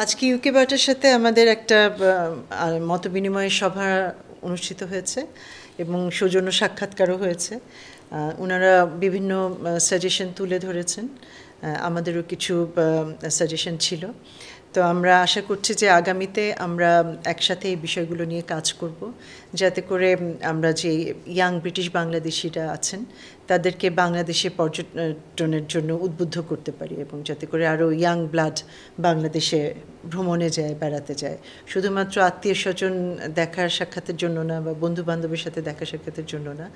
আজকে UK butter সাথে আমাদের একটা মতবিনিময় সভা অনুষ্ঠিত হয়েছে এবং সৌজন্য সাক্ষাৎকারও হয়েছে। ওনারা বিভিন্ন সাজেশন তুলে ধরেছেন, আমাদেরও কিছু সাজেশন ছিল। তো আমরা আশা করছি যে আগামীতে আমরা একসাথে এই বিষয়গুলো নিয়ে কাজ করব, যাতে করে আমরা যে ইয়াং ব্রিটিশ বাংলাদেশিরা আছেন তাদেরকে বাংলাদেশে পর্যটনের জন্য উদ্বুদ্ধ করতে পারি এবং যাতে করে আরও ইয়াং ব্লাড বাংলাদেশে ভ্রমণে যায়, বেড়াতে যায়। শুধুমাত্র আত্মীয় স্বজন দেখার সাক্ষাতের জন্য না বা বন্ধু বান্ধবের সাথে দেখা সাক্ষাতের জন্য না,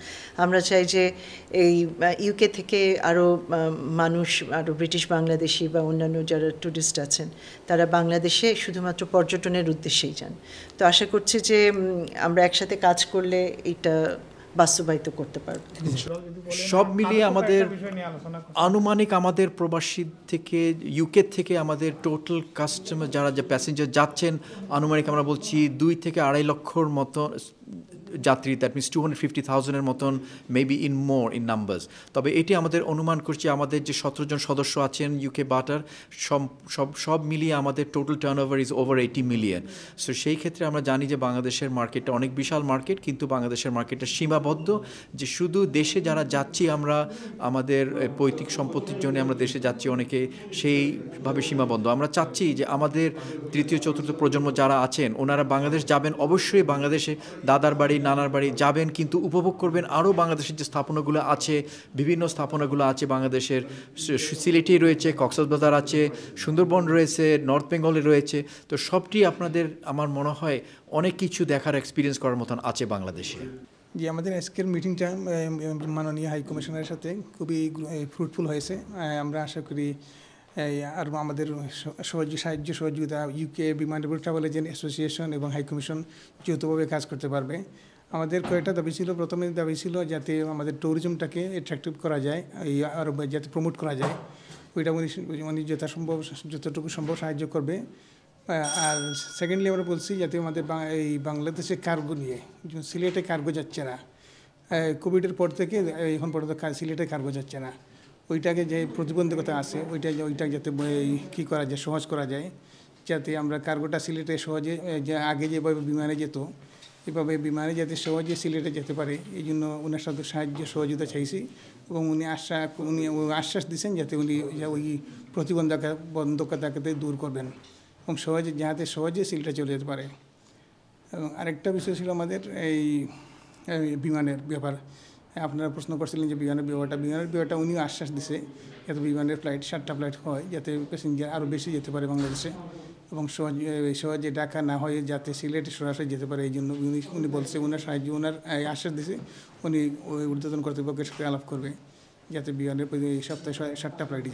আমরা চাই যে এই ইউকে থেকে আরও মানুষ, আরও ব্রিটিশ বাংলাদেশি বা অন্যান্য যারা ট্যুরিস্ট আছেন তারা বাংলাদেশে শুধুমাত্র পর্যটনের উদ্দেশ্যেই যান। তো আশা করছি যে আমরা একসাথে কাজ করলে এটা বাস্তবায়িত করতে পারবো। সব মিলিয়ে আমাদের আনুমানিক আমাদের প্রবাসী থেকে ইউকে থেকে আমাদের টোটাল কাস্টমার যারা যে প্যাসেঞ্জার যাচ্ছেন আনুমানিক আমরা বলছি 2 থেকে 2.5 লক্ষর মতো যাত্রী, দ্যাট মিনস 250,000-এর মতন, maybe in more in numbers. তবে এটি আমাদের অনুমান করছি আমাদের যে 17 জন সদস্য আছেন ইউকে বাটার, সব মিলিয়ে আমাদের total turnover is over 80 million. So সেই ক্ষেত্রে আমরা জানি যে বাংলাদেশের মার্কেটটা অনেক বিশাল মার্কেট, কিন্তু বাংলাদেশের মার্কেটটা সীমাবদ্ধ, যে শুধু দেশে যারা যাচ্ছি আমরা আমাদের পৈতৃক সম্পত্তির জন্য আমরা দেশে যাচ্ছি অনেকে, সেইভাবে সীমাবদ্ধ। আমরা চাচ্ছি যে আমাদের তৃতীয় চতুর্থ প্রজন্ম যারা আছেন ওনারা বাংলাদেশ যাবেন, অবশ্যই বাংলাদেশে দাদার বাড়ি নানার বাড়ি যাবেন, কিন্তু উপভোগ করবেন আরও বাংলাদেশের যে স্থাপনাগুলো আছে, বিভিন্ন স্থাপনাগুলো আছে বাংলাদেশের। সিলেটে রয়েছে, কক্সবাজার আছে, সুন্দরবন রয়েছে, নর্থ বেঙ্গলে রয়েছে। তো সবটি আপনাদের আমার মনে হয় অনেক কিছু দেখার এক্সপিরিয়েন্স করার মতন আছে বাংলাদেশে। যে আমাদের আজকের মিটিংটা মাননীয় হাই কমিশনারের সাথে খুবই ফ্রুটফুল হয়েছে। আমরা আশা করি আর আমাদের সাহায্য সহযোগিতা ইউকে বিমানবন্দর ট্রাভেল এজেন্ট অ্যাসোসিয়েশন এবং হাই কমিশন যৌথভাবে কাজ করতে পারবে। আমাদের কয়েকটা দাবি ছিল। প্রথমে দাবি ছিল যাতে আমাদের ট্যুরিজমটাকে অ্যাট্রাকটিভ করা যায়, আরও যাতে প্রমোট করা যায়, ওইটা উনি যতটুকু সম্ভব সাহায্য করবে। আর সেকেন্ডলি আমরা বলছি যাতে আমাদের এই বাংলাদেশের কার্গো নিয়ে, সিলেটে কার্গো যাচ্ছে না, কোভিডের পর থেকে এখন পর্যন্ত সিলেটে কার্গো যাচ্ছে না, ওইটাকে যে প্রতিবন্ধকতা আছে ওইটা যাতে কী করা যায়, সহজ করা যায়, যাতে আমরা কার্গোটা সিলেটে সহজে, যে আগে যেভাবে বিমানে যেত এভাবে বিমানে যাতে সহজে সিলেটে যেতে পারে, এই জন্য ওনার সাথে সাহায্য সহযোগিতা চাইছি। এবং উনি আশ্বাস দিয়েছেন যাতে উনি ওই প্রতিবন্ধকতাকে দূর করবেন এবং যাতে সহজে সিলেটে চলে যেতে পারে। এবং আরেকটা বিষয় ছিল আমাদের এই বিমানের ব্যাপার। আপনারা প্রশ্ন করছিলেন যে বিমানের ব্যাপারটা উনিও আশ্বাস দিছে যাতে বিমানের ফ্লাইট 7টা ফ্লাইট হয়, যাতে প্যাসেঞ্জার আরও বেশি যেতে পারে বাংলাদেশে এবং সহজে ঢাকা না হয়ে যাতে সিলেটে সরাসরি যেতে পারে। এই জন্য উনি বলছে ওনার সাহায্য, ওনার আশ্বাস দিছে উনি ওই ঊর্ধ্বতন কর্তৃপক্ষের সাথে আলাপ করবে যাতে বিমানের সপ্তাহে 7টা ফ্লাইটই যায়।